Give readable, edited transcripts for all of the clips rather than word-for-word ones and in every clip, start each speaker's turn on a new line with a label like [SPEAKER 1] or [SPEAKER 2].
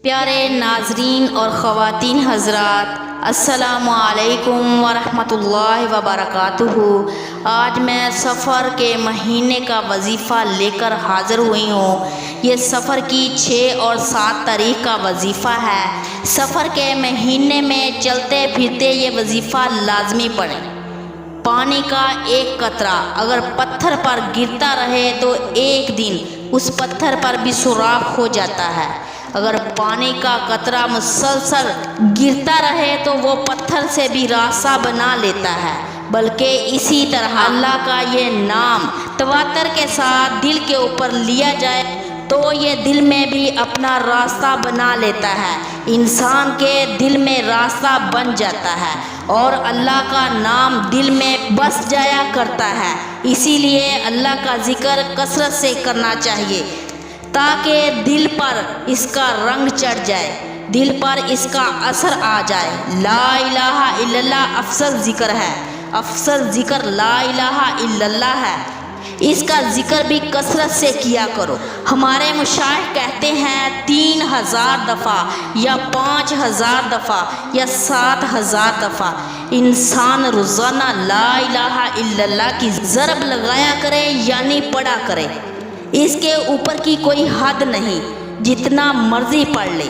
[SPEAKER 1] پیارے ناظرین اور خواتین حضرات، السلام علیکم ورحمۃ اللہ وبرکاتہ۔ آج میں سفر کے مہینے کا وظیفہ لے کر حاضر ہوئی ہوں۔ یہ سفر کی 6 اور 7 تاریخ کا وظیفہ ہے۔ سفر کے مہینے میں چلتے پھرتے یہ وظیفہ لازمی پڑھیں۔ پانی کا ایک قطرہ اگر پتھر پر گرتا رہے تو ایک دن اس پتھر پر بھی سوراخ ہو جاتا ہے۔ اگر پانی کا قطرہ مسلسل گرتا رہے تو وہ پتھر سے بھی راستہ بنا لیتا ہے۔ بلکہ اسی طرح اللہ کا یہ نام تواتر کے ساتھ دل کے اوپر لیا جائے تو یہ دل میں بھی اپنا راستہ بنا لیتا ہے۔ انسان کے دل میں راستہ بن جاتا ہے اور اللہ کا نام دل میں بس جایا کرتا ہے۔ اسی لیے اللہ کا ذکر کثرت سے کرنا چاہیے تاکہ دل پر اس کا رنگ چڑھ جائے، دل پر اس کا اثر آ جائے۔ لا الہ الا اللہ افضل ذکر ہے، افضل ذکر لا الہ الا اللہ ہے۔ اس کا ذکر بھی کثرت سے کیا کرو۔ ہمارے مشائخ کہتے ہیں 3000 دفعہ یا 5000 دفعہ یا 7000 دفعہ انسان روزانہ لا الہ الا اللہ کی ضرب لگایا کرے، یعنی پڑھا کرے۔ اس کے اوپر کی کوئی حد نہیں، جتنا مرضی پڑھ لے۔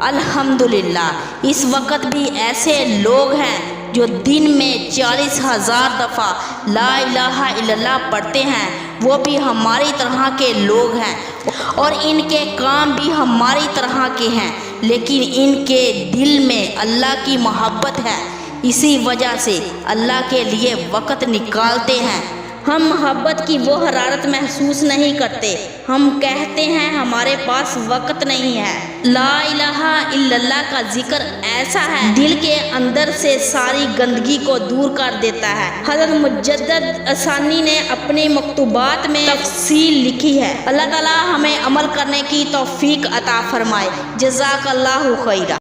[SPEAKER 1] الحمدللہ اس وقت بھی ایسے لوگ ہیں جو دن میں 40,000 دفعہ لا الہ الا اللہ پڑھتے ہیں۔ وہ بھی ہماری طرح کے لوگ ہیں اور ان کے کام بھی ہماری طرح کے ہیں، لیکن ان کے دل میں اللہ کی محبت ہے، اسی وجہ سے اللہ کے لیے وقت نکالتے ہیں۔ ہم محبت کی وہ حرارت محسوس نہیں کرتے، ہم کہتے ہیں ہمارے پاس وقت نہیں ہے۔ لا الہ الا اللہ کا ذکر ایسا ہے دل کے اندر سے ساری گندگی کو دور کر دیتا ہے۔ حضرت مجدد ثانی نے اپنی مکتوبات میں تفصیل لکھی ہے۔ اللہ تعالی ہمیں عمل کرنے کی توفیق عطا فرمائے۔ جزاک اللہ خیرہ۔